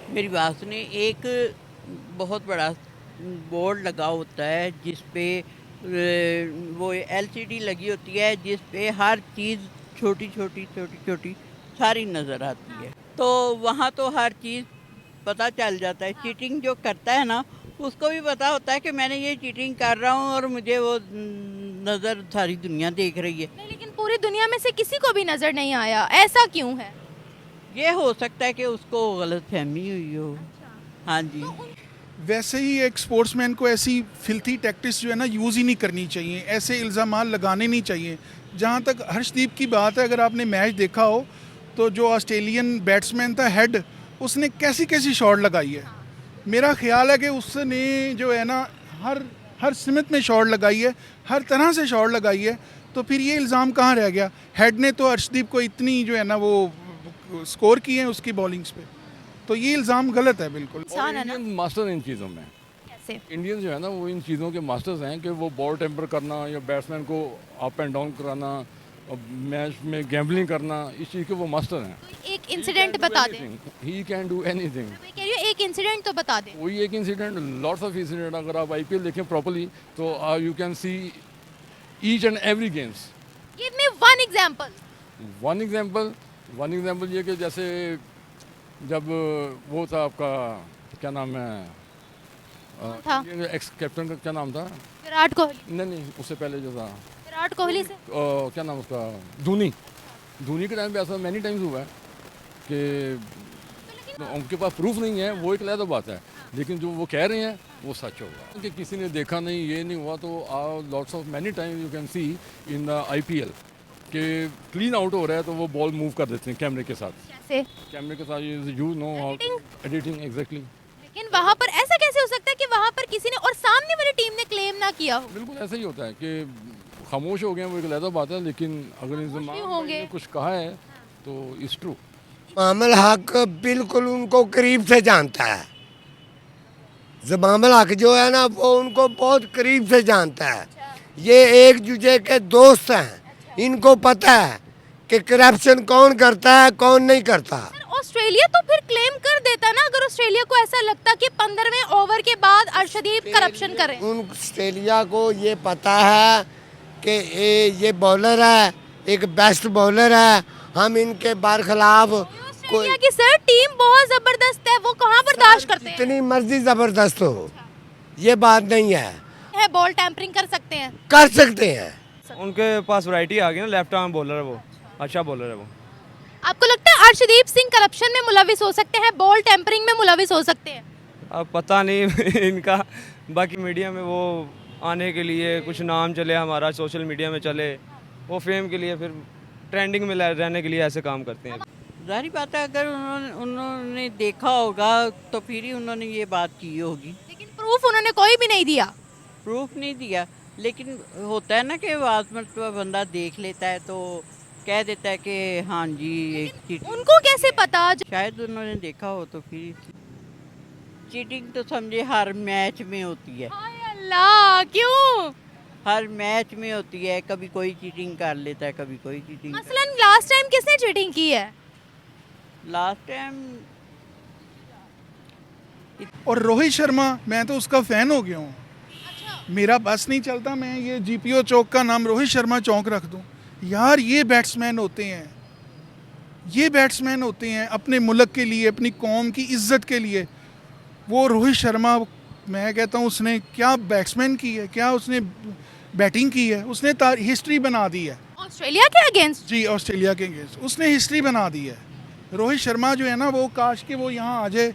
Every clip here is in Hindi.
मेरी बात सुनिए, एक बहुत बड़ा बोर्ड लगा होता है जिस पे वो एलसीडी लगी होती है जिस पे हर चीज़ छोटी छोटी छोटी छोटी सारी नज़र आती है। तो वहाँ तो हर चीज़ पता चल जाता है। चीटिंग जो करता है ना, उसको भी पता होता है कि मैंने ये चीटिंग कर रहा हूँ और मुझे वो नज़र सारी दुनिया देख रही है। नहीं, लेकिन पूरी दुनिया में से किसी को भी नजर नहीं आया, ऐसा क्यों है? ये हो सकता है कि उसको गलतफहमी हुई हो। हाँ जी। वैसे ही एक स्पोर्ट्समैन को ऐसी फिल्थी टैक्टिक्स जो है ना यूज़ ही नहीं करनी चाहिए, ऐसे इल्ज़ाम लगाने नहीं चाहिए। जहाँ तक हर्षदीप की बात है, अगर आपने मैच देखा हो तो जो ऑस्ट्रेलियन बैट्समैन था हेड, उसने कैसी कैसी शॉट लगाई है। मेरा ख्याल है कि उसने जो है ना हर हर सिमत में शॉट लगाई है, हर तरह से शॉट लगाई है। तो फिर ये इल्ज़ाम कहाँ रह गया? हेड ने तो हर्षदीप को इतनी जो है ना वो स्कोर किए हैं उसकी बॉलिंग्स पे, तो ये इल्ज़ाम गलत है बिल्कुल। इंसान है ना। इंडियन मास्टर इन चीज़ों में। कैसे? इंडियंस जो है ना वो इन चीज़ों के मास्टर्स हैं कि वो बॉल टेम्पर करना या बैट्समैन को अप एंड डाउन कराना और मैच में गैम्बलिंग करना, इस चीज़ के वो मास्टर हैं। तो एक इंसिडेंट बता दें। He can do anything. मैं कह रही हूँ एक इंसिडेंट तो बता दें। वही एक इंसिडेंट, लॉट्स ऑफ इंसिडेंट। अगर आप आईपीएल देखें प्रॉपर्ली तो you can see each and every games. Give me one example. One example ये कि जैसे जब वो था आपका, क्या नाम है, था एक्स कैप्टन का क्या नाम था? विराट कोहली। नहीं नहीं, उससे पहले जो था विराट कोहली से क्या नाम उसका, धोनी। धोनी के टाइम पे ऐसा मैनी टाइम्स हुआ है कि उनके पास प्रूफ नहीं है, वो एक अलग बात है, लेकिन जो वो कह रहे हैं वो सच होगा कि किसी ने देखा नहीं, ये नहीं हुआ। तो lots of many times you can see in the IPL कि क्लीन आउट हो रहा है तो वो बॉल मूव कर देते हैं कैमरे के साथ। कैसे? कैमरे के साथ you know Editing? Editing exactly. लेकिन वहां पर ऐसा कैसे हो सकता है कि वहां पर किसी ने और सामने वाली टीम ने क्लेम ना किया हो? बिल्कुल ऐसा ही होता है कि खामोश हो गए हैं, वो एक अलग बात है, लेकिन अगर भी होंगे। ने कुछ कहा है तो इट्स ट्रू। जमामुल हक बिल्कुल उनको करीब से जानता है। जमामुल हक जो है ना वो उनको बहुत करीब से जानता है। ये एक दूसरे के दोस्त हैं, इनको पता है कि करप्शन कौन करता है कौन नहीं करता। सर, ऑस्ट्रेलिया तो फिर क्लेम कर देता ना अगर ऑस्ट्रेलिया को ऐसा लगता कि 15वें ओवर के बाद अर्शदीप करप्शन करे। उन ऑस्ट्रेलिया को ये पता है कि ये बॉलर है, एक बेस्ट बॉलर है, हम इनके बरखिलाफ ऑस्ट्रेलिया की सर टीम बहुत जबरदस्त है, वो कहाँ बर्दाश्त करते हैं? जितनी मर्जी जबरदस्त हो, ये बात नहीं है, बॉल टैंपरिंग कर सकते हैं। कर सकते हैं। उनके पास वैरायटी आ गई ना, लेफ्ट आर्म बॉलर है वो, अच्छा बॉलर है वो। आपको लगता है अर्शदीप सिंह करप्शन में मुलविस हो सकते हैं, बॉल टेम्परिंग में मुलविस हो सकते हैं? अब पता नहीं इनका, बाकी मीडिया में वो आने के लिए कुछ नाम चले, हमारा सोशल मीडिया में चले, वो फेम के लिए, फिर ट्रेंडिंग में रहने के लिए ऐसे काम करते हैं। ज़ाहिर बात है, अगर उन्होंने देखा होगा तो फिर ही उन्होंने ये बात की होगी। लेकिन प्रूफ उन्होंने कोई भी नहीं दिया। प्रूफ नहीं दिया, लेकिन होता है ना कि बात मतलब बंदा देख लेता है तो कह देता है कि हाँ जी एक चीटिंग। उनको कैसे पता? शायद उन्होंने देखा हो तो फिर। चीटिंग तो समझे हर मैच में होती है, हाय अल्लाह, क्यों? हर मैच में होती है। कभी कोई चीटिंग कर लेता है, कभी कोई चीटिंग। मसलन लास्ट टाइम किसने चीटिंग की है? लास्ट टाइम और रोहित शर्मा, मैं तो उसका फ़ैन हो गया हूँ। मेरा बस नहीं चलता मैं ये जीपीओ चौक का नाम रोहित शर्मा चौक रख दूँ। यार ये बैट्समैन होते हैं, ये बैट्समैन होते हैं अपने मुल्क के लिए, अपनी कौम की इज्जत के लिए। वो रोहित शर्मा, मैं कहता हूँ उसने क्या बैट्समैन की है, क्या उसने बैटिंग की है, उसने हिस्ट्री बना दी है। ऑस्ट्रेलिया के अगेंस्ट? जी, ऑस्ट्रेलिया के अगेंस्ट उसने हिस्ट्री बना दी है। रोहित शर्मा जो है ना, वो काश के वो यहाँ आ जाए,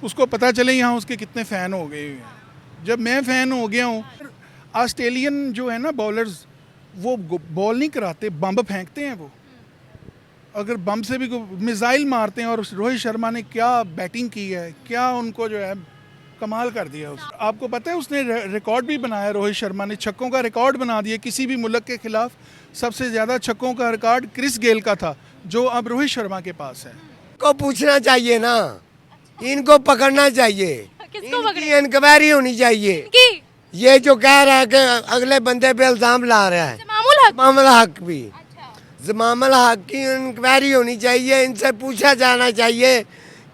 उसको पता चले यहाँ उसके कितने फ़ैन हो गए हैं। जब मैं फ़ैन हो गया हूँ, ऑस्ट्रेलियन जो है ना बॉलर्स, वो बॉल नहीं कराते, बम्ब फेंकते हैं वो। अगर बम्ब से भी मिसाइल मारते हैं, और रोहित शर्मा ने क्या बैटिंग की है, क्या उनको जो है कमाल कर दिया। आपको पता है उसने रिकॉर्ड भी बनाया, रोहित शर्मा ने छक्कों का रिकॉर्ड बना दिया किसी भी मुल्क के खिलाफ। सबसे ज़्यादा छक्कों का रिकॉर्ड क्रिस गेल का था, जो अब रोहित शर्मा के पास है। को पूछना चाहिए ना, इनको पकड़ना चाहिए, किसको इनकी इंक्वायरी होनी चाहिए। की ये जो कह रहा है कि अगले बंदे पे इल्ज़ाम ला रहा है, जमामुल हक। जमामुल हक भी, जमामुल हक की इंक्वायरी होनी चाहिए, इनसे पूछा जाना चाहिए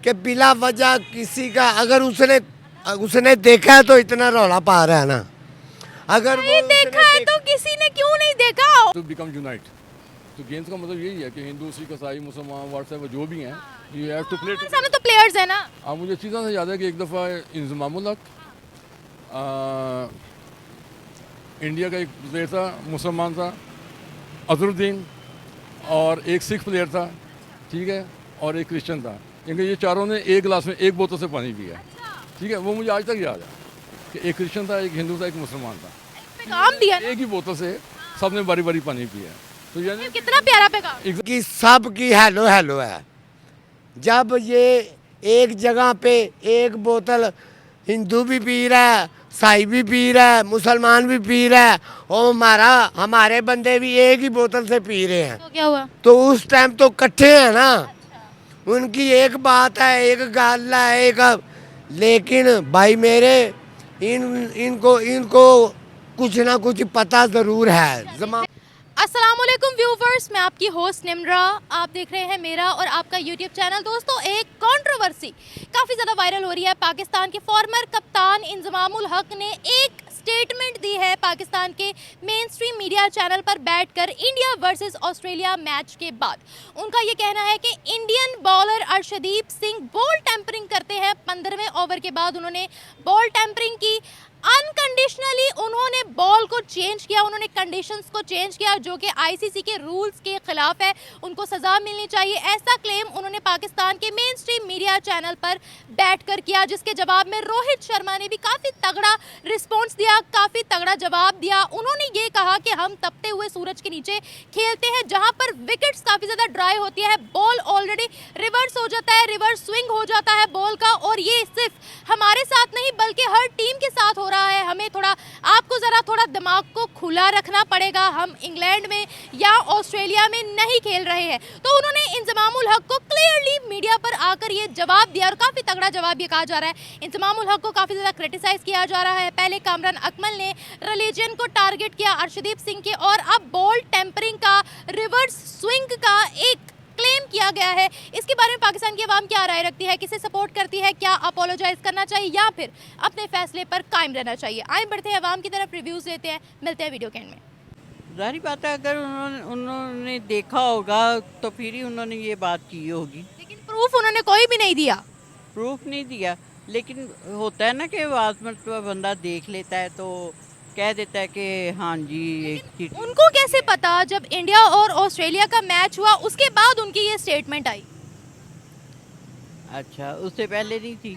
कि बिला वजह किसी का अगर उसने देखा है तो इतना रौला पा रहा है ना, अगर वो नहीं उसने देखा है तो किसी ने क्यों नहीं देखा? To become unite. तो गेम्स का मतलब यही है कि हिंदू, सिख, ईसाई, मुसलमान, व्हाट्सएप जो भी हैं, यू हैव टू प्ले। हमारे सामने तो प्लेयर्स है ना। अब मुझे अच्छी तरह से याद है कि एक दफ़ा इंजमामुल हक, इंडिया का एक प्लेयर था, मुसलमान था, अजहरुद्दीन, और एक सिख प्लेयर था, ठीक है, और एक क्रिश्चियन था। इनके ये चारों ने एक गिलास में एक बोतल से पानी पिया, ठीक है। वो मुझे आज तक याद है कि एक क्रिश्चियन था, एक हिंदू था, एक मुसलमान था, पैगाम दिया ना। एक ही बोतल से सबने बारी बारी पानी पिया। तो यानी कितना प्यारा पैगाम। कि सब की हेलो हेलो है। जब ये एक जगह पे एक बोतल हिंदू भी पी रहा है, ईसाई भी पी रहा है, मुसलमान भी पी रहा है, और हमारे बंदे भी एक ही बोतल से पी रहे हैं, तो क्या हुआ? तो उस टाइम तो इकट्ठे हैं ना। उनकी एक बात है, एक गाल है, एक लेकिन भाई मेरे इनको कुछ ना कुछ पता ज़रूर है। अस्सलामुअलैकुम व्यूवर्स, मैं आपकी होस्ट निम्रा। आप देख रहे हैं मेरा और आपका यूट्यूब चैनल। दोस्तों, एक कंट्रोवर्सी काफ़ी ज़्यादा वायरल हो रही है। पाकिस्तान के फॉर्मर कप्तान इंजमामुल हक ने एक स्टेटमेंट दी है पाकिस्तान के मेन स्ट्रीम मीडिया चैनल पर बैठकर इंडिया वर्सेस ऑस्ट्रेलिया मैच के बाद। उनका ये कहना है कि Indian bowler Arshdeep Singh ball tampering करते हैं। 15वें ओवर के बाद उन्होंने बॉल टेम्परिंग की। अनकंडीशनली उन्होंने बॉल को चेंज किया, उन्होंने कंडीशंस को चेंज किया, जो कि आईसीसी के रूल्स के खिलाफ है। उनको सज़ा मिलनी चाहिए, ऐसा क्लेम उन्होंने पाकिस्तान के मेन स्ट्रीम मीडिया चैनल पर बैठकर किया, जिसके जवाब में रोहित शर्मा ने भी काफ़ी तगड़ा रिस्पॉन्स दिया, काफ़ी तगड़ा जवाब दिया। उन्होंने ये कहा कि हम तपते हुए सूरज के नीचे खेलते हैं, जहाँ पर विकेट्स काफ़ी ज़्यादा ड्राई होती है, बॉल ऑलरेडी रिवर्स हो जाता है, रिवर्स स्विंग हो जाता है बॉल का। और ये सिर्फ हमारे साथ नहीं बल्कि हर टीम के साथ हो रहा है। हमें आपको ज़रा थोड़ा दिमाग को खुला रखना पड़ेगा। हम इंग्लैंड में या ऑस्ट्रेलिया में नहीं खेल रहे हैं। तो उन्होंने इंजमामुल हक को क्लियरली मीडिया पर आकर ये जवाब दिया, और काफ़ी तगड़ा जवाब ये कहा जा रहा है। इंजमामुल हक को काफ़ी ज़्यादा क्रिटिसाइज़ किया जा रहा है। पहले कामरान अकमल ने रिलीजन को टारगेट किया अर्शदीप सिंह के, और अब बॉल टेम्परिंग का, रिवर्स स्विंग का एक क्लेम किया गया है। इसके बारे में पाकिस्तान की आवाम क्या राय रखती है, किसे सपोर्ट करती है, क्या अपोलोजाइज करना चाहिए या फिर अपने फैसले पर कायम रहना चाहिए? आए बढ़ते हैं आवाम की तरफ, रिव्यूज़ लेते हैं। मिलते हैं वीडियो के एंड में। ज़ाहिर बात है, अगर उन्होंने देखा होगा तो फिर ही उन्होंने ये बात की होगी। लेकिन प्रूफ उन्होंने कोई भी नहीं दिया। प्रूफ नहीं दिया, लेकिन होता है ना कि आज़ मरतबा बंदा देख लेता है तो कह देता है कि हाँ जी एक चीज। उनको कैसे पता जब इंडिया और ऑस्ट्रेलिया का मैच हुआ उसके बाद उनकी ये स्टेटमेंट आई? अच्छा, उससे पहले नहीं थी?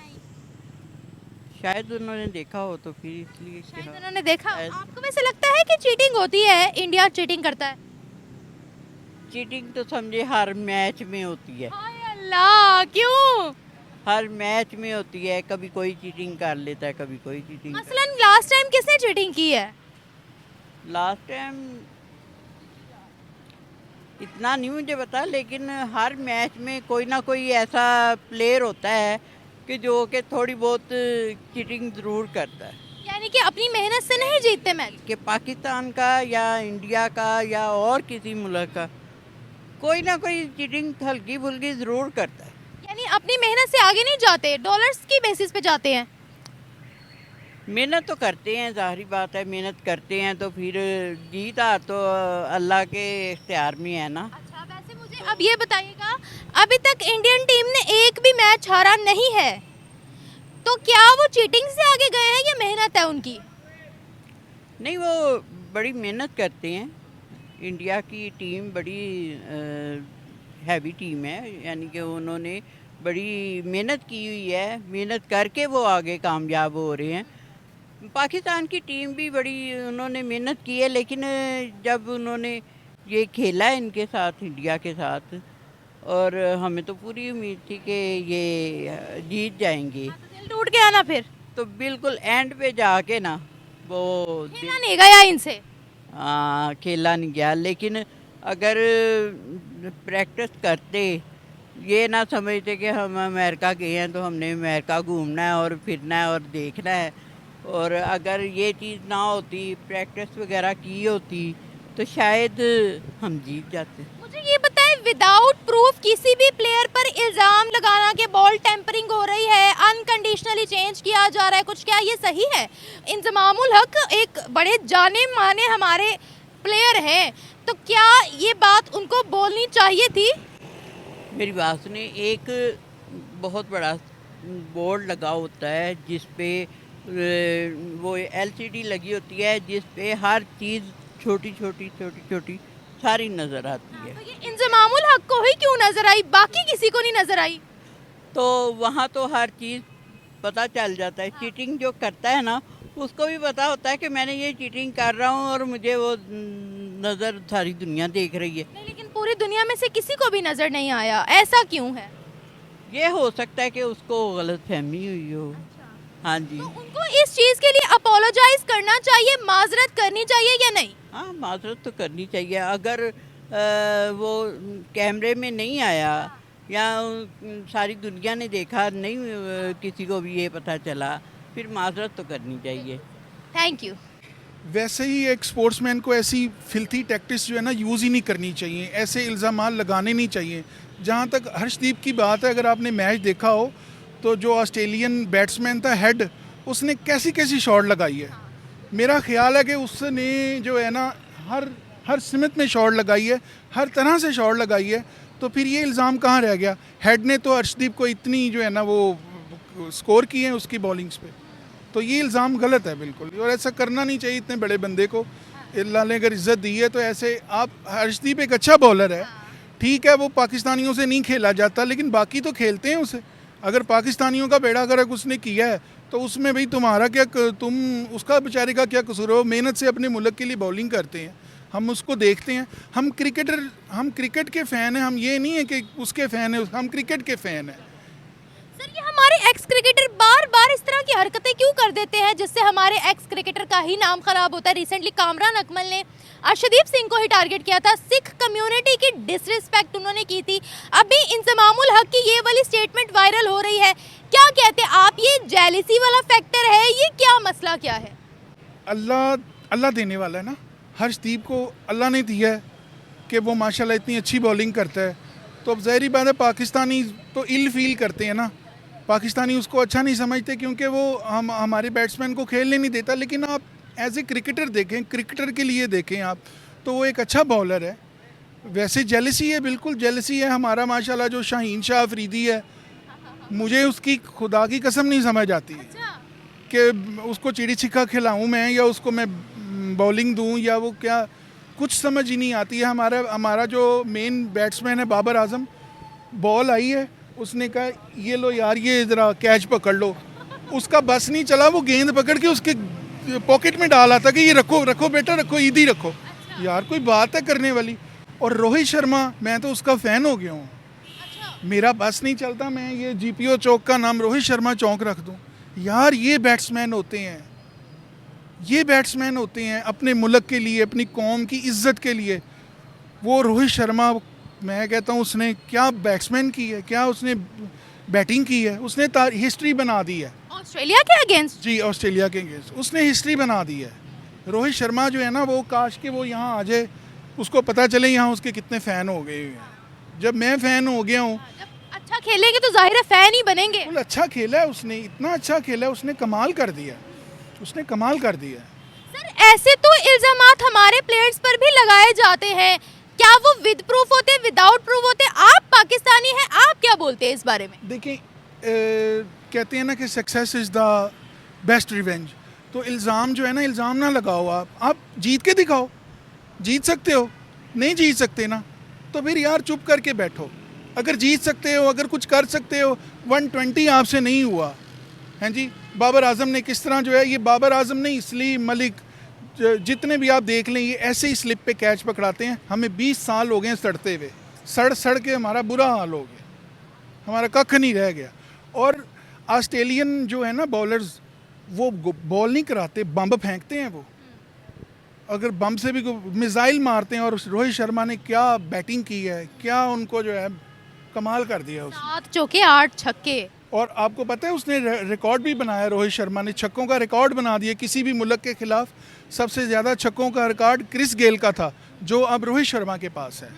शायद उन्होंने देखा हो तो फिर इसलिए शायद कहा। उन्होंने देखा। शायद। आपको वैसे लगता है कि चीटिंग होती है, इंडिया चीटिंग करता है? चीटिंग तो समझे हर मैच में होती है, हाय अल्लाह, क्यों? हर मैच में होती है। कभी कोई चीटिंग कर लेता है, कभी कोई चीटिंग। मसलन लास्ट टाइम किसने चीटिंग की है? लास्ट टाइम इतना नहीं मुझे पता, लेकिन हर मैच में कोई ना कोई ऐसा प्लेयर होता है कि जो कि थोड़ी बहुत चीटिंग ज़रूर करता है। यानी कि अपनी मेहनत से नहीं जीतते मैच। कि पाकिस्तान का या इंडिया का या और किसी मुल्क का कोई ना कोई चीटिंग हल्की फुल्की ज़रूर करता है। यानी अपनी मेहनत से आगे नहीं जाते, डॉलर्स की बेसिस पे जाते हैं। मेहनत तो करते हैं, ज़ाहिर बात है, मेहनत करते हैं तो फिर जीत हार तो अल्लाह के इख्तियार में है ना। अच्छा, वैसे मुझे अब ये बताइएगा, अभी तक इंडियन टीम ने एक भी मैच हारा नहीं है, तो क्या वो चीटिंग से आगे गए हैं या मेहनत है उनकी? नहीं, वो बड़ी मेहनत करते हैं। इंडिया की टीम बड़ी हैवी टीम है, यानी कि उन्होंने बड़ी मेहनत की हुई है, मेहनत करके वो आगे कामयाब हो रहे हैं। पाकिस्तान की टीम भी बड़ी उन्होंने मेहनत की है, लेकिन जब उन्होंने ये खेला है इनके साथ, इंडिया के साथ, और हमें तो पूरी उम्मीद थी कि ये जीत जाएंगे। तो दिल टूट गया ना फिर? तो बिल्कुल एंड पे जाके ना वो खेला नहीं गया इनसे। हाँ, खेला नहीं गया। लेकिन अगर प्रैक्टिस करते, ये ना समझते कि हम अमेरिका गए हैं तो हमने अमेरिका घूमना है और फिरना है और देखना है, और अगर ये चीज़ ना होती, प्रैक्टिस वगैरह की होती, तो शायद हम जीत जाते। मुझे ये बताएं, विदाउट प्रूफ किसी भी प्लेयर पर इल्जाम लगाना कि बॉल टेम्परिंग हो रही है, अनकंडीशनली चेंज किया जा रहा है कुछ, क्या ये सही है? इंजमामुल हक एक बड़े जाने माने हमारे प्लेयर हैं, तो क्या ये बात उनको बोलनी चाहिए थी? मेरी बात सुनिए, एक बहुत बड़ा बोर्ड लगा होता है जिस पे वो एलसीडी लगी होती है जिस पे हर चीज़ छोटी छोटी सारी नज़र आती है। तो ये इंजमामुल हक को ही क्यों नजर आई, बाकी किसी को नहीं नजर आई? तो वहाँ तो हर चीज़ पता चल जाता है। चीटिंग जो करता है ना, उसको भी पता होता है कि मैंने ये चीटिंग कर रहा हूँ और मुझे वो नज़र सारी दुनिया देख रही है। नहीं, लेकिन पूरी दुनिया में से किसी को भी नजर नहीं आया, ऐसा क्यों है? ये हो सकता है कि उसको गलतफहमी हुई हो। हाँ जी, तो उनको इस चीज के लिए अपोलोजाइज करना चाहिए, माजरत करनी चाहिए या नहीं? हाँ माजरत तो करनी चाहिए। अगर वो कैमरे में नहीं आया या सारी दुनिया ने देखा नहीं, किसी को भी ये पता चला, फिर माजरत तो करनी चाहिए। Thank you. वैसे ही एक स्पोर्ट्समैन को ऐसी फिल्थी टैक्टिक्स जो है ना यूज़ ही नहीं करनी चाहिए, ऐसे इल्ज़ाम लगाने नहीं चाहिए। जहाँ तक हर्षदीप की बात है, अगर आपने मैच देखा हो तो जो ऑस्ट्रेलियन बैट्समैन था हेड, उसने कैसी कैसी शॉट लगाई है। मेरा ख्याल है कि उसने जो है ना हर सिमत में शॉट लगाई है, हर तरह से शॉट लगाई है। तो फिर ये इल्ज़ाम कहाँ रह गया? हेड ने तो हर्षदीप को इतनी जो है ना वो स्कोर किए हैं उसकी बॉलिंग्स पे, तो ये इल्ज़ाम गलत है बिल्कुल, और ऐसा करना नहीं चाहिए इतने बड़े बंदे को। अल्लाह ने अगर इज़्ज़त दी है तो ऐसे आप, हर्षदीप एक अच्छा बॉलर है, ठीक है वो पाकिस्तानियों से नहीं खेला जाता, लेकिन बाकी तो खेलते हैं उसे। अगर पाकिस्तानियों का बेड़ा गर्क उसने किया है तो उसमें भाई तुम्हारा क्या, तुम उसका बेचारे का क्या कसूर है? वो मेहनत से अपने मुल्क के लिए बॉलिंग करते हैं, हम उसको देखते हैं। हम क्रिकेट के फ़ैन हैं, हम ये नहीं है कि उसके फ़ैन हैं, हम क्रिकेट के फ़ैन हैं। सर, ये हमारे एक्स क्रिकेटर बार बार इस तरह की हरकतें क्यों कर देते हैं जिससे हमारे एक्स क्रिकेटर का ही नाम खराब होता है? रिसेंटली कामरान अकमल ने अर्शदीप सिंह को ही टारगेट किया था, सिख कम्युनिटी की डिसरिस्पेक्ट उन्होंने की थी। अभी इंजमामुल हक की ये वाली स्टेटमेंट वायरल हो रही है, क्या कहते हैं आप? ये जेलिसी वाला फैक्टर है, ये क्या मसला क्या है? अल्लाह देने वाला है ना, हर्षदीप को अल्लाह ने दिया है कि वो माशाल्लाह इतनी अच्छी बॉलिंग करता है। तो अब ज़ाहिर बात है पाकिस्तानी तो इल फील करते हैं ना, पाकिस्तानी उसको अच्छा नहीं समझते क्योंकि वो हमारे बैट्समैन को खेलने नहीं देता। लेकिन आप एज ए क्रिकेटर देखें, क्रिकेटर के लिए देखें आप, तो वो एक अच्छा बॉलर है। वैसे जेलसी है, बिल्कुल जेलसी है। हमारा माशाल्लाह जो शाहीन शाह अफरीदी है, मुझे उसकी खुदा की कसम नहीं समझ आती कि उसको चिड़ी छिक्का खिलाऊं मैं, या उसको मैं बॉलिंग दूं, या वो क्या, कुछ समझ ही नहीं आती है। हमारा जो मेन बैट्समैन है बाबर आजम, बॉल आई है, उसने कहा ये लो यार, ये ज़रा कैच पकड़ लो। उसका बस नहीं चला, वो गेंद पकड़ के उसके पॉकेट में डाला था कि ये रखो रखो बेटा रखो, ईद ही रखो। यार कोई बात है करने वाली। और रोहित शर्मा, मैं तो उसका फ़ैन हो गया हूँ। मेरा बस नहीं चलता, मैं ये जीपीओ चौक का नाम रोहित शर्मा चौक रख दूँ। यार ये बैट्समैन होते हैं, ये बैट्समैन होते हैं अपने मुल्क के लिए, अपनी कौम की इज्जत के लिए। वो रोहित शर्मा, मैं कहता हूँ उसने क्या बैट्समैन की है, क्या उसने बैटिंग की है, उसने हिस्ट्री बना दी है। ऑस्ट्रेलिया के अगेंस्ट? जी, ऑस्ट्रेलिया के अगेंस्ट उसने हिस्ट्री बना दी है। रोहित शर्मा जो है ना, वो काश के वो यहाँ आ जाए, उसको पता चले यहाँ उसके कितने फ़ैन हो गए हैं। जब मैं फ़ैन हो गया हूँ, अच्छा खेलेंगे तो जाहिर है फैन ही बनेंगे। बिल्कुल अच्छा खेला है उसने, इतना अच्छा खेला है उसने, कमाल कर दिया, उसने कमाल कर दिया। सर, ऐसे तो इल्जामात हमारे प्लेयर्स पर भी लगाए जाते हैं, क्या वो विद प्रूफ होते हैं, विदाउट प्रूफ होते हैं? आप पाकिस्तानी हैं, आप क्या बोलते हैं इस बारे में? देखिए, कहते हैं ना कि success is the best revenge. तो इल्ज़ाम जो है ना, इल्ज़ाम ना लगाओ। आप जीत के दिखाओ, जीत सकते हो। नहीं जीत सकते ना, तो फिर यार चुप करके बैठो। अगर जीत सकते हो, अगर कुछ कर सकते हो, 120 आपसे नहीं हुआ। हैं जी, बाबर आजम ने किस तरह जो है, ये बाबर आजम ने, इसलिए मलिक, जितने भी आप देख लें, ये ऐसे ही स्लिप पे कैच पकड़ाते हैं। हमें 20 साल हो गए सड़ते हुए, सड़ के हमारा बुरा हाल हो गया, हमारा कख नहीं रह गया। और ऑस्ट्रेलियन जो है ना बॉलर्स, वो बॉल नहीं कराते, बम्ब फेंकते हैं। वो अगर बम से भी मिसाइल मारते हैं। और रोहित शर्मा ने क्या बैटिंग की है, क्या उनको जो है कमाल कर दिया उसने। 7 चौके 8 छक्के। और आपको पता है उसने रिकॉर्ड भी बनाया, रोहित शर्मा ने छक्कों का रिकॉर्ड बना दिया किसी भी मुल्क के खिलाफ। सबसे ज़्यादा छक्कों का रिकॉर्ड क्रिस गेल का था, जो अब रोहित शर्मा के पास है।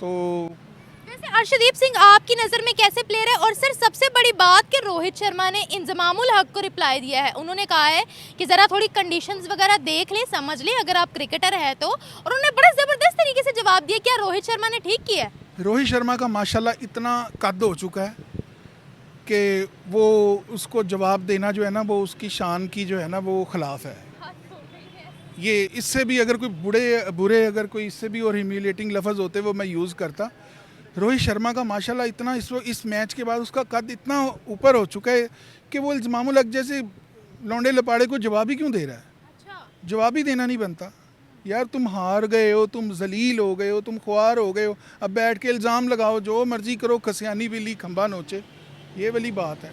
तो वैसे अर्शदीप सिंह आपकी नज़र में कैसे प्लेयर है? और सर सबसे बड़ी बात कि रोहित शर्मा ने इंजमामुल हक को रिप्लाई दिया है, उन्होंने कहा है कि ज़रा थोड़ी कंडीशंस वगैरह देख ले, समझ ले अगर आप क्रिकेटर है तो, और उन्होंने बड़ा ज़बरदस्त तरीके से जवाब दिया। क्या रोहित शर्मा ने ठीक किया है? रोहित शर्मा का माशाल्लाह इतना कद हो चुका है कि वो उसको जवाब देना जो है ना वो उसकी शान की जो है ना वो खिलाफ है। ये इससे भी अगर कोई बुरे अगर कोई इससे भी और ह्यूमिलेटिंग लफ्ज़ होते वो मैं यूज़ करता। रोहित शर्मा का माशाल्लाह इतना इस मैच के बाद उसका कद इतना ऊपर हो चुका है कि वो इल्ज़ामुल हक जैसे लौंडे लपाड़े को जवाब ही क्यों दे रहा है? जवाब ही देना नहीं बनता यार। तुम हार गए हो, तुम जलील हो गए हो, तुम ख्वार हो गए हो, अब बैठ के इल्ज़ाम लगाओ, जो मर्जी करो, खसियानी बिल्ली खंबा नोचे, ये वाली बात है।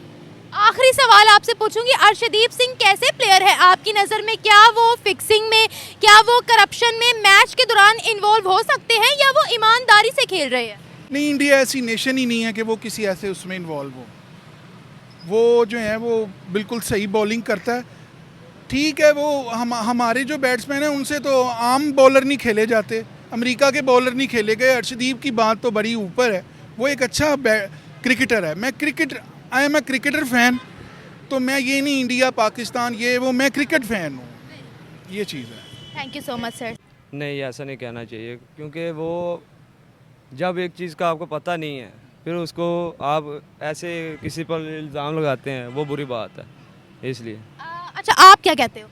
आखिरी सवाल आपसे पूछूंगी, अर्शदीप सिंह कैसे प्लेयर है आपकी नज़र में? क्या वो फिक्सिंग में, क्या वो करप्शन में मैच के दौरान इन्वॉल्व हो सकते हैं, या वो ईमानदारी से खेल रहे हैं? नहीं, इंडिया ऐसी नेशन ही नहीं है कि वो किसी ऐसे उसमें इन्वॉल्व हो। वो जो है वो बिल्कुल सही बॉलिंग करता है। ठीक है, वो हमारे जो बैट्समैन हैं उनसे तो आम बॉलर नहीं खेले जाते, अमेरिका के बॉलर नहीं खेले गए। अर्शदीप की बात तो बड़ी ऊपर है, वो एक अच्छा क्रिकेटर है। I am a cricketer fan, तो मैं ये नहीं इंडिया पाकिस्तान ये वो, मैं क्रिकेट फ़ैन हूँ, ये चीज़ है। Thank you so much sir. नहीं, ऐसा नहीं कहना चाहिए, क्योंकि वो जब एक चीज़ का आपको पता नहीं है फिर उसको आप ऐसे किसी पर इल्ज़ाम लगाते हैं, वो बुरी बात है, इसलिए। अच्छा, आप क्या कहते हो?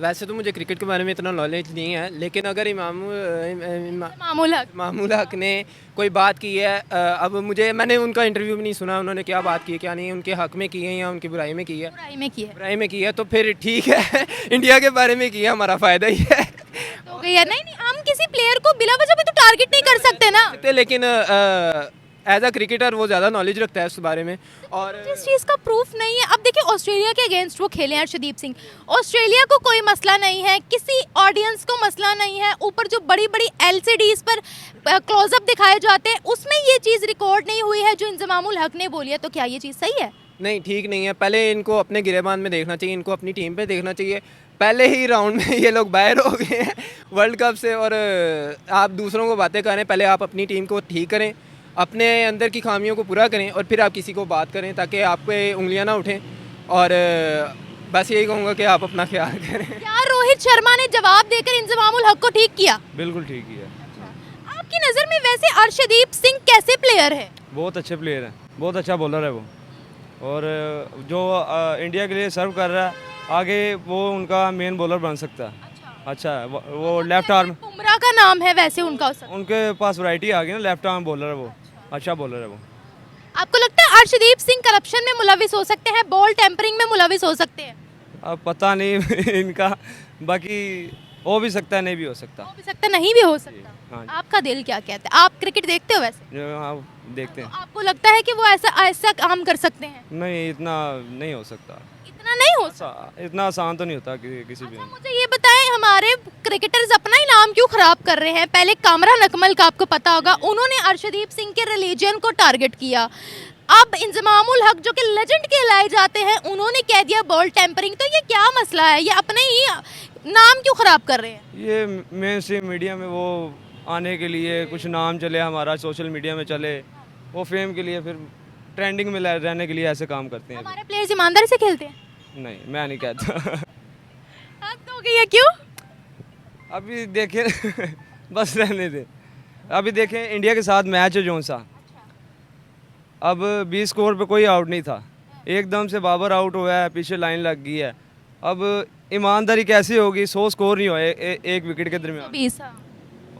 वैसे तो मुझे क्रिकेट के बारे में इतना नॉलेज नहीं है, लेकिन अगर मामूल हक इमामुल हक ने कोई बात की है, मैंने उनका इंटरव्यू भी नहीं सुना, उन्होंने क्या बात की है क्या नहीं, उनके हक में की है या उनकी बुराई में की है? बुराई में की है। बुराई में की है तो फिर ठीक है इंडिया के बारे में किया, हमारा फ़ायदा ही है। तो हो गई है। नहीं, हम किसी प्लेयर को बिला वजह भी तो टारगेट नहीं कर सकते ना। लेकिन एज अ क्रिकेटर वो ज़्यादा नॉलेज रखता है उस बारे में। और जिस चीज़ का प्रूफ नहीं है, अब देखिए ऑस्ट्रेलिया के अगेंस्ट वो खेले हैं अर्शदीप सिंह, ऑस्ट्रेलिया को कोई मसला नहीं है, किसी ऑडियंस को मसला नहीं है, ऊपर जो बड़ी बड़ी LCDs पर क्लोजअप दिखाए जाते हैं उसमें ये चीज़ रिकॉर्ड नहीं हुई है जो इंजमामुल हक ने बोली है, तो क्या ये चीज़ सही है? नहीं, ठीक नहीं है। पहले इनको अपने गिरेबान में देखना चाहिए, इनको अपनी टीम पे देखना चाहिए। पहले ही राउंड में ये लोग बाहर हो गए हैं वर्ल्ड कप से, और आप दूसरों को बातें करें, पहले आप अपनी टीम को ठीक करें, अपने अंदर की खामियों को पूरा करें, और फिर आप किसी को बात करें ताकि आप पे उंगलियां ना उठें। और बस यही कहूँगा कि आप अपना ख्याल करें। क्या रोहित शर्मा ने जवाब देकर इंजमामुल हक को ठीक किया? बिल्कुल ठीक ही है। आपकी नज़र में वैसे अर्शदीप सिंह कैसे प्लेयर है? बहुत अच्छे प्लेयर हैं, बहुत अच्छा बॉलर है वो, और जो इंडिया के लिए सर्व कर रहा है आगे वो उनका मेन बॉलर बन सकता है। अच्छा है वो लेफ्ट आर्म, बुमराह का नाम है वैसे उनका, उनके पास वैरायटी आ गई ना, लेफ्ट आर्म बॉलर है वो, अच्छा बॉलर है वो। आपको लगता है अर्शदीप सिंह करप्शन में मुलविस हो सकते हैं, बॉल टेम्परिंग में मुलविस हो सकते हैं? अब पता नहीं इनका, बाकी हो भी सकता है, नहीं भी हो सकता। हो भी सकता, नहीं भी हो सकता। हाँ जी। आपका दिल क्या कहता है? आप क्रिकेट देखते हो वैसे? हाँ, देखते हैं। आपको लगता है कि वो ऐसा ऐसा काम कर सकते हैं? नहीं, इतना नहीं हो सकता, इतना नहीं हो सकता। इतना आसान तो नहीं होता किसी भी। अच्छा, मुझे ये बताएं, हमारे क्रिकेटर्स अपना ही नाम क्यों खराब कर रहे हैं? पहले कामरान अकमल का आपको पता होगा, उन्होंने अर्शदीप सिंह के रिलीजन को टारगेट किया। अब इंजमामुल हक जो कि लेजेंड कहलाए जाते हैं, उन्होंने कह दिया बॉल टेम्परिंग, तो ये क्या मसला है? ये अपने ही नाम क्यों खराब कर रहे हैं? ये मेन स्ट्रीम मीडिया में वो आने के लिए, कुछ नाम चले हमारा सोशल मीडिया में चले, वो फेम के लिए, फिर ट्रेंडिंग में रहने के लिए ऐसे काम करते हैं। हमारे प्लेयर्स ईमानदारी से खेलते हैं? नहीं, मैं नहीं कहता। हद हो गई है, क्यों? अभी देखें बस रहने दे। अभी देखें इंडिया के साथ मैच है जो सा, अब 20 स्कोर पे कोई आउट नहीं था, एकदम से बाबर आउट हुआ है, पीछे लाइन लग गई है। अब ईमानदारी कैसी होगी? 100 स्कोर नहीं हुआ एक विकेट के दरमियान, 20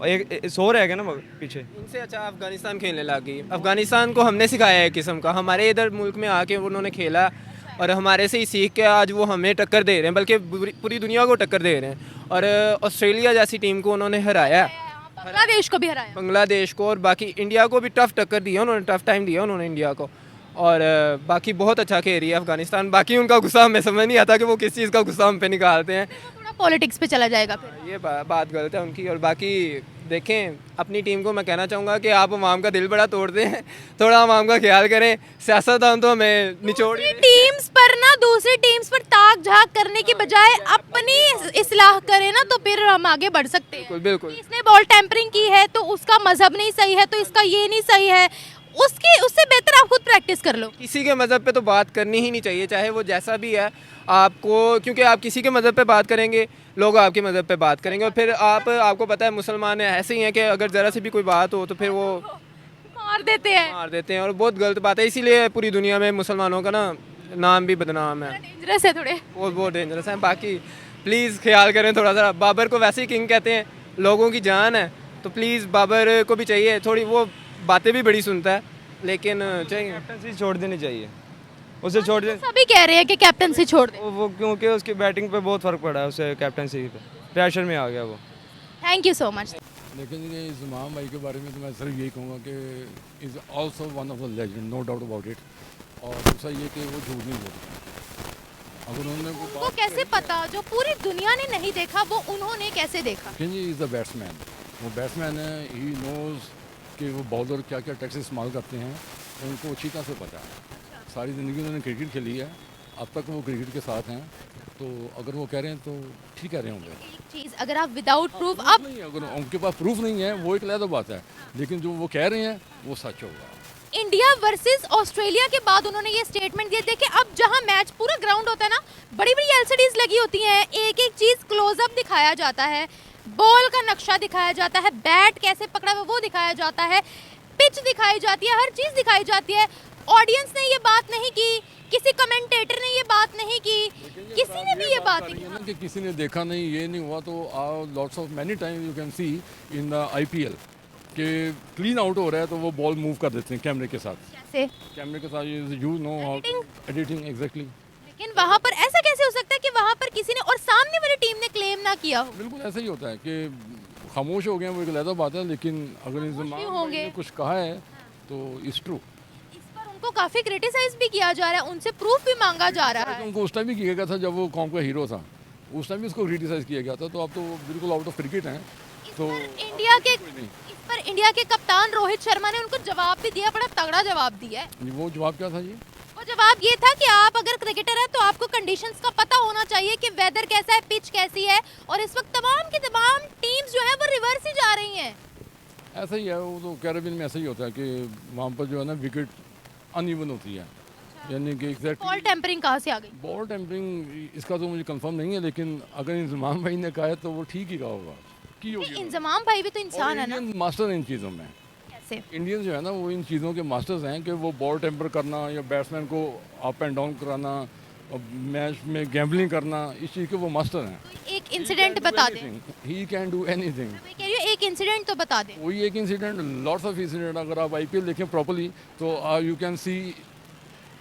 एक 100 रह गया ना पीछे। इनसे अच्छा अफगानिस्तान खेलने लग गई। अफगानिस्तान को हमने सिखाया है किस्म का, हमारे इधर मुल्क में आके उन्होंने खेला और हमारे से ही सीख के आज वो हमें टक्कर दे रहे हैं, बल्कि पूरी दुनिया को टक्कर दे रहे हैं। और ऑस्ट्रेलिया जैसी टीम को उन्होंने हराया, बांग्लादेश को भी हराया, बांग्लादेश को, और बाकी इंडिया को भी टफ टक्कर दिया उन्होंने, टफ टाइम दिया उन्होंने इंडिया को। और बाकी बहुत अच्छा खेल रही है अफगानिस्तान। बाकी उनका गुस्सा हमें समझ नहीं आता कि वो किस चीज़ का गुस्सा हम पे निकालते हैं। थोड़ा पॉलिटिक्स पे चला जाएगा फिर। ये बात गलत है उनकी। और बाकी देखें अपनी टीम को मैं कहना चाहूँगा कि आप अवाम का दिल बड़ा तोड़ते हैं, थोड़ा अवाम का ख्याल करें। सियासतदान तो हमें निचोड़ दूसरी टीम्स पर ना, दूसरी टीम्स पर ताक झाक करने की बजाय अपनी इस्लाह करें ना, तो फिर हम आगे बढ़ सकते हैं। बिल्कुल बिल्कुल। इसने बॉल टेम्परिंग की है तो उसका मजहब नहीं सही है, तो इसका ये नहीं सही है, उससे बेहतर आप खुद प्रैक्टिस कर लो। किसी के मज़हब पे तो बात करनी ही नहीं चाहिए, चाहे वो जैसा भी है आपको, क्योंकि आप किसी के मज़हब पे बात करेंगे, लोग आपके मज़हब पे बात करेंगे, और फिर आपको पता है मुसलमान ऐसे ही हैं कि अगर ज़रा सी भी कोई बात हो तो फिर वो मार देते हैं। और बहुत गलत बात है। इसीलिए पूरी दुनिया में मुसलमानों का ना नाम भी बदनाम है, डेंजरस है थोड़े। बहुत डेंजरस है। बाकी प्लीज़ ख्याल करें थोड़ा सा। बाबर को वैसे ही किंग कहते हैं, लोगों की जान है, तो प्लीज़ बाबर को भी चाहिए थोड़ी, वो बातें भी बड़ी सुनता है लेकिन चाहिए कैप्टनसी छोड़ देनी चाहिए, उसे छोड़ दे सभी कह रहे हैं कि कैप्टनसी छोड़ दे। वो क्योंकि उसकी बैटिंग पे बहुत फ़र्क पड़ा है, उसे कैप्टनसी पे प्रेशर में आ गया वो। Thank you so much. लेकिन ये इमाम भाई के बारे में तो मैं सिर्फ यही कहूँगा कि is also one of the legend, no doubt about it. और दूसरा ये कि वो झूठ नहीं बोलते। अगर उन्होंने उनको कैसे पता, जो पूरी दुनिया ने नहीं देखा वो उन्होंने कैसे देखा? जी इज़ द बैट्समैन, वो बैट्समैन है, ही नोज़ कि वो बॉलर क्या क्या टैक्स इस्तेमाल करते हैं, उनको अच्छी तरह से पता है। सारी ज़िंदगी उन्होंने क्रिकेट खेली है, अब तक वो क्रिकेट के साथ हैं, तो अगर वो कह रहे हैं तो ठीक कह रहे होंगे। एक चीज, अगर आप विदाउट प्रूफ आप नहीं, अगर उनके पास प्रूफ नहीं है वो एक अलग बात है, लेकिन जो वो कह रहे हैं वो सच होगा। इंडिया वर्सेस ऑस्ट्रेलिया के बाद उन्होंने ये स्टेटमेंट दिया। देखिए अब जहां मैच पूरा ग्राउंड होता है ना, बड़ी बड़ी एलसीडीज लगी होती हैं, एक एक चीज क्लोजअप दिखाया जाता है, बॉल का नक्शा दिखाया जाता है, बैट कैसे पकड़ा हुआ वो दिखाया जाता है, पिच दिखाई जाती है, हर चीज दिखाई जाती है। ऑडियंस ने ये बात नहीं की, किसी कमेंटेटर ने ये बात नहीं की, किसी ने भी ये बात नहीं की। कि किसी ने देखा नहीं, ये नहीं हुआ, तो lots of many time you can see in the IPL कि क्लीन आउट हो रहा है तो वो बॉल मूव कर देते हैं कैमरे के साथ। कैसे? कैमरे के साथ यू नो एडिटिंग एग्जैक्टली। लेकिन वहां पर ऐसा कैसे हो सकता है कि वहां पर किसी ने और सामने वाली टीम ने क्लेम ना किया हो? बिल्कुल ऐसा ही होता है कि खामोश हो गए वो एक अलग बात है, लेकिन अगर इंतजाम होंगे। ने कुछ कहा है तो इट्स ट्रू। इस पर उनको काफी क्रिटिसाइज भी किया जा रहा है, उनसे प्रूफ भी मांगा जा रहा है। उनको उस टाइम भी किया गया था जब वो कौम का हीरो था, उस टाइम भी उसको क्रिटिसाइज किया गया था, तो अब तो वो बिल्कुल आउट ऑफ क्रिकेट हैं। तो इस पर इंडिया के कप्तान रोहित शर्मा ने उनको जवाब भी दिया, बड़ा तगड़ा जवाब दिया है। वो जवाब क्या था जी? वो जवाब ये था कि आप अगर क्रिकेटर हैं तो आपको कंडीशंस का पता होना चाहिए कि वेदर कैसा है, पिच कैसी है, और इस वक्त तमाम की तमाम टीम्स जो है वो रिवर्स ही जा रही हैं। ऐसा ही है, वो तो कैरेबियन में ऐसा ही होता है कि वहाँ पर जो है ना विकेट अनइवन होती है, यानी कि एग्जैक्ट बॉल टेम्परिंग कहाँ से आ गई? बॉल टेम्परिंग इसका तो मुझे कंफर्म नहीं है, लेकिन अगर इंजमाम भाई ने कहा है तो वो ठीक ही कहा होगा की होगी। इंजमाम भाई भी तो इंसान है ना। इंडियन मास्टर इन चीज़ों में, कैसे? इंडियंस जो है ना वो इन चीज़ों के मास्टर्स हैं कि वो बॉल टेम्पर करना या बैट्समैन को अप एंड डाउन कराना और मैच में गैम्बलिंग करना, इस चीज़ के वो मास्टर हैं। एक इंसिडेंट बता दें। He can do anything. मैं कह रही हूँ एक इंसिडेंट तो बता दें। वही एक इंसिडेंट, लॉट्स ऑफ इंसिडेंट, अगर आप आईपीएल देखें प्रॉपर्ली तो you can see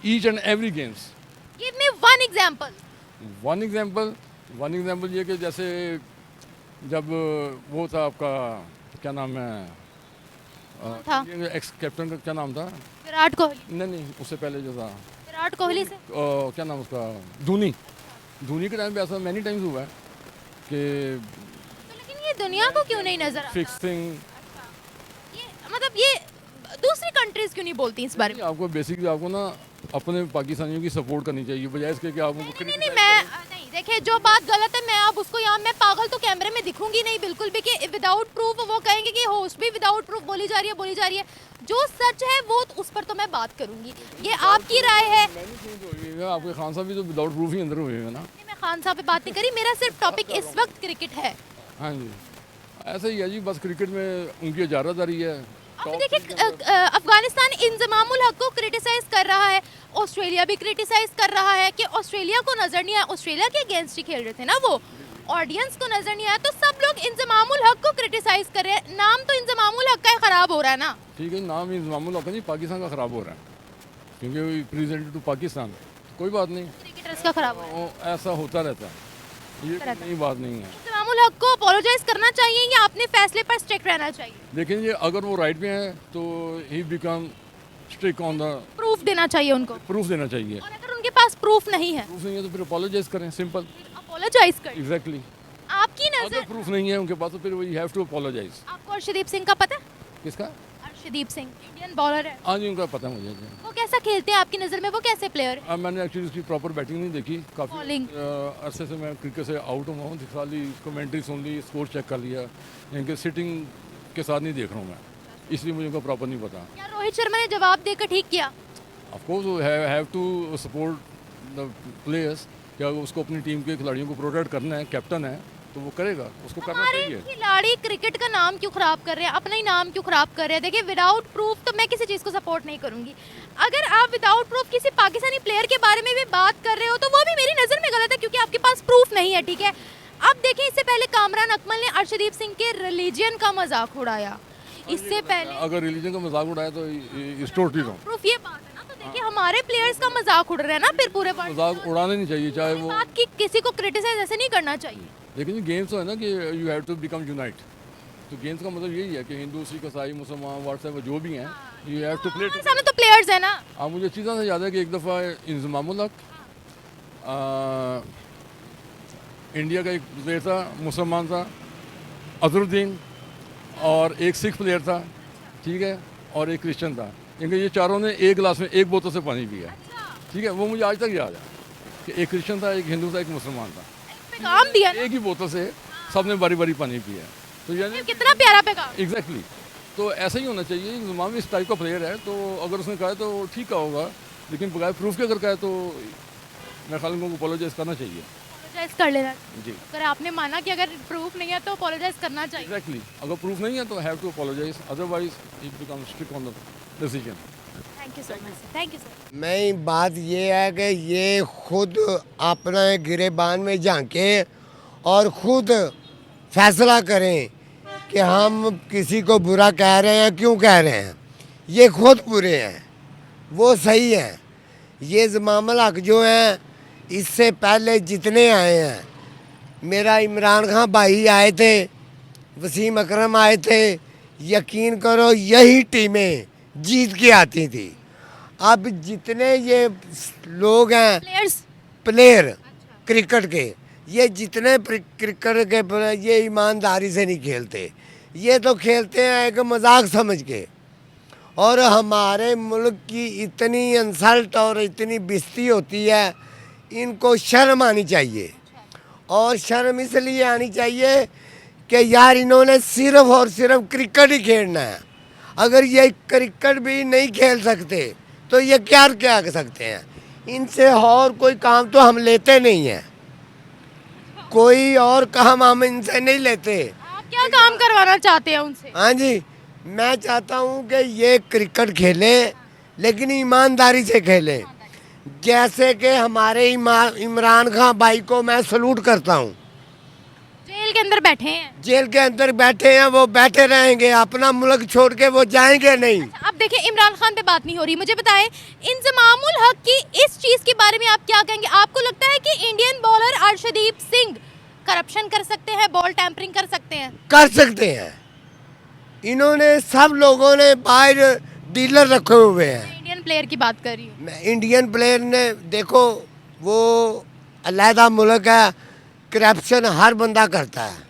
each and every games. Give me one example. One example ये कि जैसे जब वो था आपका क्या नाम है, था? एक्स कैप्टन का क्या नाम था? विराट कोहली। नहीं, उससे पहले जो था विराट कोहली से क्या नाम उसका, धोनी के टाइम पे ऐसा मैनी टाइम्स हुआ है कि तो, लेकिन ये दुनिया को क्यों नहीं नजर आता? फिक्सिंग, ये मतलब ये दूसरी कंट्रीज क्यों नहीं बोलती इस बारे में? आपको बेसिकली आपको ना अपने पाकिस्तानियों की सपोर्ट करनी चाहिए, बजाय इसके कि आप उनको नहीं, मैं देखिए जो बात गलत है, मैं अब उसको यहाँ मैं पागल तो कैमरे में दिखूंगी नहीं बिल्कुल भी कि विदाउट प्रूफ वो कहेंगे कि होस्ट भी विदाउट प्रूफ बोली जा रही है। जो सच है वो उस पर तो मैं बात करूंगी, ये आपकी राय है। आपके खान साहब भी तो विदाउट प्रूफ ही अंदर हुए हैं ना। मैं खान साहब पे बात नहीं करी, मेरा सिर्फ टॉपिक इस वक्त क्रिकेट है। हाँ जी, ऐसा ही है जी, बस क्रिकेट में उनकी इजारादारी है। अब देखिए अफगानिस्तान इंजमामुल हक को क्रिटिसाइज कर रहा है, ऑस्ट्रेलिया भी क्रिटिसाइज कर रहा है कि ऑस्ट्रेलिया को नजर नहीं आया, ऑस्ट्रेलिया के अगेंस्ट ही खेल रहे थे ना वो, ऑडियंस को नजर नहीं आया, तो सब लोग इंजमामुल हक को क्रिटिसाइज कर रहे हैं। नाम तो इंजमामुल हक का खराब हो रहा है ना। ठीक है, नाम इंजमामुल हक नहीं, पाकिस्तान का खराब हो रहा है क्योंकि प्रेजेंट टू पाकिस्तान, कोई बात नहीं, क्रिकेटर्स का खराब हो रहा है। ऐसा होता रहता है, ये नई बात नहीं है। इंजमामुल हक को अपोलोजाइज करना चाहिए या अपने फैसले पर स्टिक रहना चाहिए? लेकिन ये अगर वो राइट में है तो he become stick on the proof देना चाहिए उनको, प्रूफ देना चाहिए। और अगर उनके पास प्रूफ नहीं है, प्रूफ नहीं है तो फिर अपोलोजाइज करें, सिंपल। अपोलोजाइज कर। एग्जैक्टली। आपकी अगर नजर प्रूफ नहीं है उनके पास तो फिर वी हैव टू अपोलोजाइज। आपको अर्शदीप सिंह का पता है? किसका? अर्शदीप सिंह इंडियन बॉलर है। हाँ जी, उनका पता है मुझे जी। वो कैसा खेलते हैं आपकी नज़र में, वो कैसे प्लेयर है? अब मैंने एक्चुअली उसकी प्रॉपर बैटिंग नहीं देखी, काफ़ी Bowling। अरसे से मैं क्रिकेट से आउट हुआ हूँ। खाली कमेंट्री सुन ली, स्कोर चेक कर लिया, इनके सिटिंग के साथ नहीं देख रहा हूँ मैं, इसलिए मुझे उनका प्रॉपर नहीं पता। क्या रोहित शर्मा ने जवाब देकर ठीक किया? ऑफ कोर्स वो have to support the players, क्या उसको अपनी टीम के खिलाड़ियों को प्रोटेक्ट करना है, कैप्टन है तो वो करेगा, उसको करना हमारे चाहिए। खिलाड़ी क्रिकेट का नाम क्यों खराब कर रहे हैं, अपना ही नाम क्यों खराब कर रहे हैं? देखिए विदाउट प्रूफ तो मैं किसी चीज़ को सपोर्ट नहीं करूंगी। अगर आप विदाउट प्रूफ किसी पाकिस्तानी प्लेयर के बारे में भी बात कर रहे हो तो वो भी मेरी नज़र में गलत है, क्योंकि आपके पास प्रूफ नहीं है, ठीक है। अब देखिए इससे पहले कामरान अकमल ने अर्शदीप सिंह के रिलीजन का मजाक उड़ाया, इससे पहले अगर रिलीजन का मजाक उड़ाया तो इस टोटली रॉन्ग। प्रूफ ये बात है ना, तो देखिए हमारे प्लेयर्स का मजाक उड़ रहा है ना फिर पूरे वर्ल्ड में। मजाक उड़ाना नहीं चाहिए, चाहे वो, बात की किसी को क्रिटिसाइज ऐसे नहीं करना चाहिए। लेकिन ये गेम्स तो है ना कि you have to become unite. तो गेम्स का मतलब यही है कि हिंदू, सिख, ईसाई, मुसलमान, व्हाट्सएप जो भी हैं, यू हैव टू प्ले। हमारे सामने तो प्लेयर्स है ना। अब मुझे अच्छी तरह से याद है कि एक दफ़ा इंजमामुल हक इंडिया का एक प्लेयर था, मुसलमान था, अजहरुद्दीन, और एक सिख प्लेयर था, ठीक है, और एक क्रिश्चियन था। इनके ये चारों ने एक गिलास में एक बोतल से पानी पिया, ठीक है। वो मुझे आज तक याद है कि एक क्रिश्चियन था, एक हिंदू था, एक मुसलमान था, पैगाम दिया ना, एक ही बोतल से सबने बारी बारी पानी पिया। तो यानी कितना प्यारा पैगाम। एग्जैक्टली, तो ऐसा ही होना चाहिए। इंजमाम इस टाइप का प्लेयर है, तो अगर उसने कहा है तो ठीक का होगा, लेकिन बगैर प्रूफ के अगर कहा है तो मेरे ख्याल में उनको अपोलोजाइज करना चाहिए। अपोलोजाइज कर लेना। जी, अगर आपने माना कि अगर प्रूफ नहीं है तो अपोलोजाइज करना चाहिए। एग्जैक्टली, अगर प्रूफ नहीं है तो have to apologize, otherwise it become strict on the decision. Thank you so much, thank you sir. Main बात ये है कि ये खुद अपने गिरेबान में झांके और खुद फैसला करें कि हम किसी को बुरा कह रहे हैं, क्यों कह रहे हैं। ये खुद बुरे हैं, वो सही हैं। ये जमामुल हक जो हैं, इससे पहले जितने आए हैं, मेरा इमरान खान भाई आए थे, वसीम अकरम आए थे, यकीन करो यही टीमें जीत के आती थी। अब जितने ये लोग हैं प्लेयर्स प्लेयर क्रिकेट के, ये जितने क्रिकेट के प्लेयर, ये ईमानदारी से नहीं खेलते, ये तो खेलते हैं एक मजाक समझ के। और हमारे मुल्क की इतनी इंसल्ट और इतनी बेइज्जती होती है, इनको शर्म आनी चाहिए। और शर्म इसलिए आनी चाहिए कि यार इन्होंने सिर्फ और सिर्फ क्रिकेट ही खेलना है। अगर ये क्रिकेट भी नहीं खेल सकते तो ये क्या क्या कर सकते हैं। इनसे और कोई काम तो हम लेते नहीं हैं, कोई और काम हम इनसे नहीं लेते। आप क्या काम करवाना चाहते हैं उनसे? हाँ जी, मैं चाहता हूँ कि ये क्रिकेट खेले, लेकिन ईमानदारी से खेले। जैसे कि हमारे इमरान खान भाई को मैं सलूट करता हूँ। जेल के अंदर बैठे हैं। जेल के अंदर बैठे हैं, वो बैठे रहेंगे, अपना मुल्क छोड़ के वो जाएंगे नहीं। अब देखिए इमरान खान पे बात नहीं हो रही, मुझे बताएं इंजमामुल हक की इस चीज के बारे में आप क्या कहेंगे? आपको लगता है कि Indian bowler Arshdeep Singh corruption कर सकते हैं, बॉल टैंपरिंग कर सकते हैं? कर सकते हैं। इन्होंने सब लोगों ने बाहर डीलर रखे हुए हैं। मैं इंडियन प्लेयर की बात कर रही हूँ। मैं इंडियन प्लेयर ने देखो, वो अलहदा मुल्क है, करप्शन हर बंदा करता है।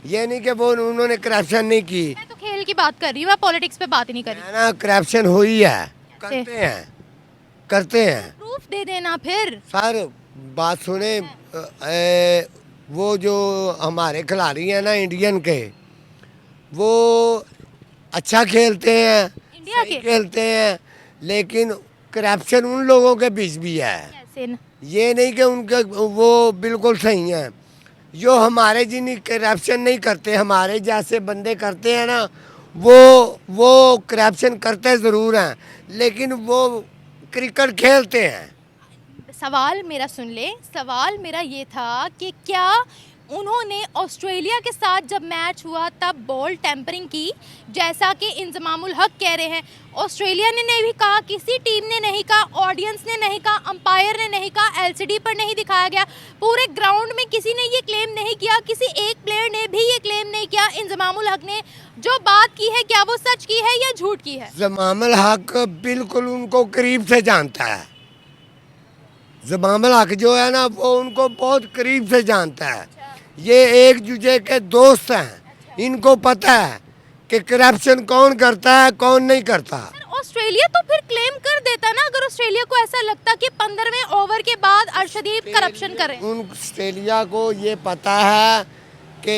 ये नहीं कि वो उन्होंने करप्शन नहीं की मैं तो खेल की बात कर रही हूँ, मैं पॉलिटिक्स पे बात ही नहीं कर रही। है ना, करप्शन हुई है, करते हैं, करते हैं। प्रूफ दे देना फिर। सर बात सुने, वो जो हमारे खिलाड़ी हैं ना इंडियन के, वो अच्छा खेलते हैं, इंडिया सही के? खेलते हैं, लेकिन करप्शन उन लोगों के बीच भी है। कैसे न? ये नहीं कि उनके वो बिल्कुल सही हैं। जो हमारे जिन करप्शन नहीं करते, हमारे जैसे बंदे करते हैं ना, वो करप्शन करते ज़रूर हैं, लेकिन वो क्रिकेट खेलते हैं। सवाल मेरा सुन ले, सवाल मेरा ये था कि क्या उन्होंने ऑस्ट्रेलिया के साथ जब मैच हुआ तब बॉल टेम्परिंग की, जैसा कि इंजमामुल हक कह रहे हैं? ऑस्ट्रेलिया ने नहीं कहा, किसी टीम ने नहीं कहा, ऑडियंस ने नहीं कहा, अंपायर ने नहीं कहा, एलसीडी पर नहीं दिखाया गया, पूरे ग्राउंड में किसी ने ये क्लेम नहीं किया, किसी एक प्लेयर ने भी ये क्लेम नहीं किया इंजमामुल हक ने जो बात की है क्या वो सच की है या झूठ की है? जमामुल हक बिल्कुल उनको करीब से जानता है। जमामुल हक जो है ना, वो उनको बहुत करीब से जानता है। ये एक दूसरे के दोस्त हैं, इनको पता है कि करप्शन कौन करता है कौन नहीं करता। ऑस्ट्रेलिया तो फिर क्लेम कर देता ना, अगर ऑस्ट्रेलिया को ऐसा लगता कि 15वें ओवर के बाद अर्शदीप करप्शन करें। उन ऑस्ट्रेलिया को ये पता है कि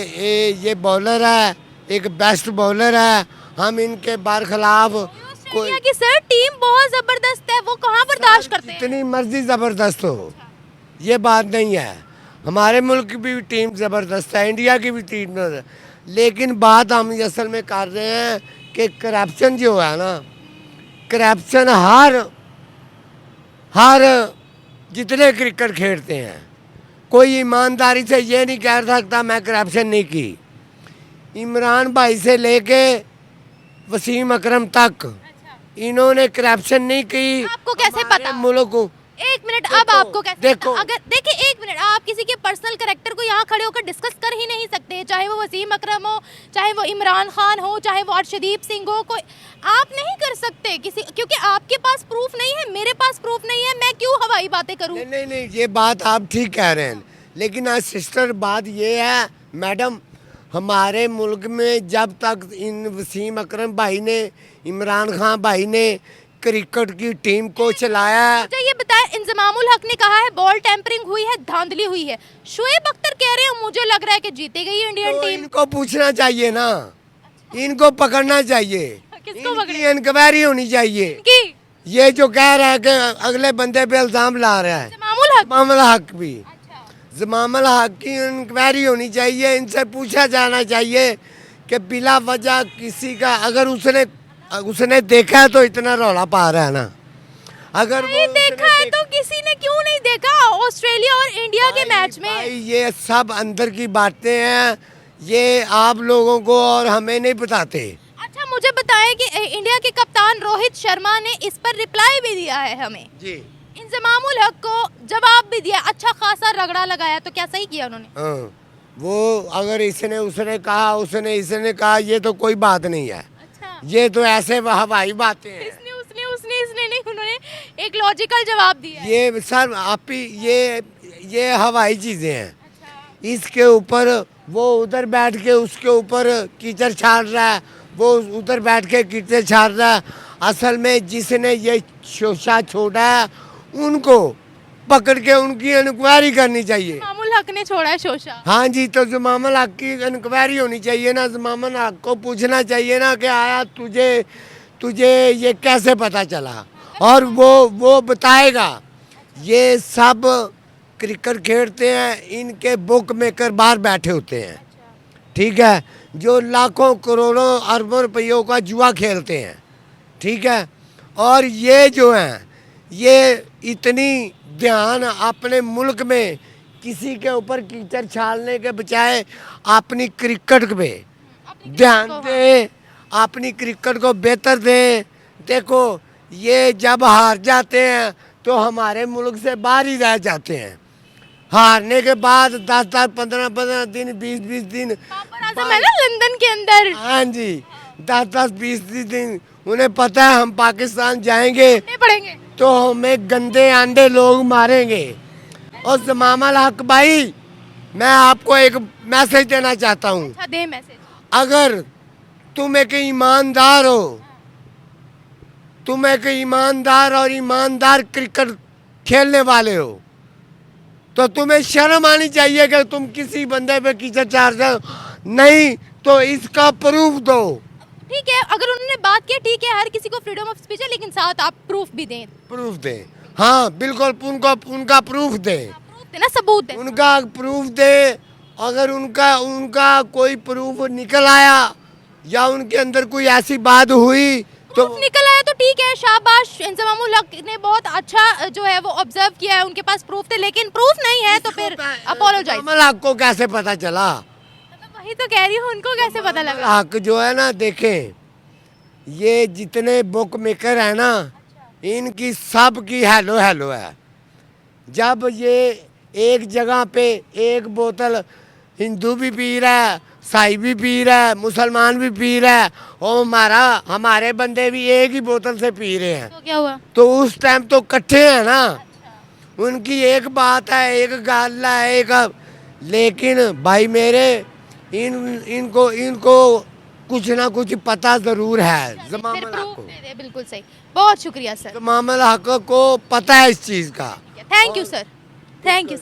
ये बॉलर है, एक बेस्ट बॉलर है, हम इनके बरखिलाफ ऑस्ट्रेलिया की सर टीम बहुत जबरदस्त है, वो कहाँ बर्दाश्त करते हैं। जितनी मर्जी ज़बरदस्त हो, ये बात नहीं है। हमारे मुल्क की भी टीम ज़बरदस्त है, इंडिया की भी टीम ज़बरदस्त, लेकिन बात हम असल में कर रहे हैं कि करप्शन जो है ना, करप्शन हर जितने क्रिकेट खेलते हैं, कोई ईमानदारी से ये नहीं कह सकता मैं करप्शन नहीं की। इमरान भाई से लेके वसीम अकरम तक इन्होंने करप्शन नहीं की। आपको कैसे पता? मुल्क को एक मिनट, अब आपको कैसे देखो, पता? अगर देखिए एक मिनट, आप किसी के पर्सनल कैरेक्टर को यहाँ खड़े होकर डिस्कस कर ही नहीं सकते, चाहे वो वसीम अकरम हो, चाहे वो इमरान खान हो, चाहे वो अर्शदीप सिंह हो, कोई आप नहीं कर सकते किसी, क्योंकि आपके पास प्रूफ नहीं है, मेरे पास प्रूफ नहीं है, मैं क्यों हवाई बातें करूँ? नहीं नहीं नहीं, ये बात आप ठीक कह रहे हैं, लेकिन आज सिस्टर बात ये है मैडम, हमारे मुल्क में जब तक इन वसीम अकरम भाई ने, इमरान खान भाई ने क्रिकेट की टीम को चलाया है। मुझे ये बताया, इंजमामुल हक ने कहा है बॉल टेम्परिंग हुई है, धांधली हुई है। शुएब अख्तर कह रहे हैं मुझे लग रहा है कि जीती गई इंडियन तो टीम। इनको पूछना चाहिए ना, इनको पकड़ना चाहिए, किसको इनकी इंक्वायरी होनी चाहिए। की ये जो कह रहा है कि अगले बंदे पे इल्जाम ला रहा है, इंजमामुल हक। जमामुल हक भी, जमामुल हक की इंक्वायरी होनी चाहिए, इनसे पूछा जाना चाहिए कि बिला वजह किसी का, अगर उसने देखा है तो इतना रौला पा रहा है ना, अगर नहीं देखा है तो किसी ने क्यों नहीं देखा ऑस्ट्रेलिया और इंडिया के मैच में? भाई ये सब अंदर की बातें हैं, ये आप लोगों को और हमें नहीं बताते। अच्छा मुझे बताएं कि इंडिया के कप्तान रोहित शर्मा ने इस पर रिप्लाई भी दिया है हमें, जी इंजमामुल हक को जवाब भी दिया, अच्छा खासा रगड़ा लगाया, तो क्या सही किया उन्होंने? हाँ, वो अगर उसने कहा, इसने कहा, ये तो कोई बात नहीं है, अच्छा ये तो ऐसे हवाई बातें हैं। इसने नहीं, उन्होंने एक लॉजिकल जवाब दिया है। ये सर आप ही ये हवाई चीज़ें हैं, इसके ऊपर वो उधर बैठ के उसके ऊपर कीचड़ छाड़ रहा है, वो उधर बैठ के कीचड़ छाड़ रहा है। असल में जिसने ये शोशा छोड़ा है उनको पकड़ के उनकी इंक्वायरी करनी चाहिए। मामूल हक ने छोड़ा है शोशा। हाँ जी, तो जमामुल हक की इंक्वायरी होनी चाहिए ना, जमामुल हक को पूछना चाहिए ना कि आया तुझे ये कैसे पता चला, और वो बताएगा। ये सब क्रिकेट खेलते हैं, इनके बुक मेकर बाहर बैठे होते हैं, ठीक है, जो लाखों करोड़ों अरबों रुपयों का जुआ खेलते हैं, ठीक है, और ये जो हैं ये इतनी ध्यान अपने मुल्क में किसी के ऊपर कीचड़ छालने के बजाय अपनी क्रिकेट पे ध्यान दें, अपनी क्रिकेट को बेहतर दें। देखो ये जब हार जाते हैं तो हमारे मुल्क से बाहर ही रह जाते हैं, हारने के बाद 10-10, 15-15 दिन, 20-20 दिन लंदन के अंदर, हाँ जी, 10-10, 20 दिन उन्हें पता है हम पाकिस्तान जाएंगे पड़ेंगे तो हमें गंदे अंडे लोग मारेंगे। और जमामुल हक भाई, मैं आपको एक मैसेज देना चाहता हूँ, अच्छा दे मैसेज। अगर तुम एक ईमानदार हो, तुम एक ईमानदार और ईमानदार क्रिकेट खेलने वाले हो, तो तुम्हें शर्म आनी चाहिए कि तुम किसी बंदे पे कीचड़ चार जाओ, नहीं तो इसका प्रूफ दो। ठीक है, अगर उन्होंने बात की ठीक है, हर किसी को फ्रीडम ऑफ स्पीच है, लेकिन साथ आप प्रूफ भी दें। प्रूफ दें, हाँ बिल्कुल, उनका प्रूफ दें, प्रूफ देना, सबूत दें, उनका प्रूफ दे। अगर उनका कोई प्रूफ निकल आया या उनके अंदर कोई ऐसी बात हुई तो प्रूफ निकल आया तो ठीक है, शाबाश, इंजमामुल हक ने बहुत अच्छा जो है वो ऑब्जर्व किया है, उनके पास प्रूफ थे, लेकिन प्रूफ नहीं है तो फिर अपोलोजाइज। जमामुल हक को कैसे पता चला? वही तो कह रही हूँ, उनको कैसे पता लगा? हक जो है ना, देखें ये जितने बुक मेकर है ना, इनकी सब की हेलो है। जब ये एक जगह पे एक बोतल हिंदू भी पी रहा है, ईसाई भी पी रहा है, मुसलमान भी पी रहा है, और हमारे बंदे भी एक ही बोतल से पी रहे हैं, तो क्या हुआ? तो उस टाइम तो इकट्ठे हैं ना, उनकी एक बात है, एक गाल है, एक। लेकिन भाई मेरे इनको कुछ ना कुछ पता ज़रूर है। फिर जमामुल हक प्रूफ को, दे दे, बिल्कुल सही, बहुत शुक्रिया सर, जमामुल हक को पता है इस चीज़ का। Thank you sir, thank you.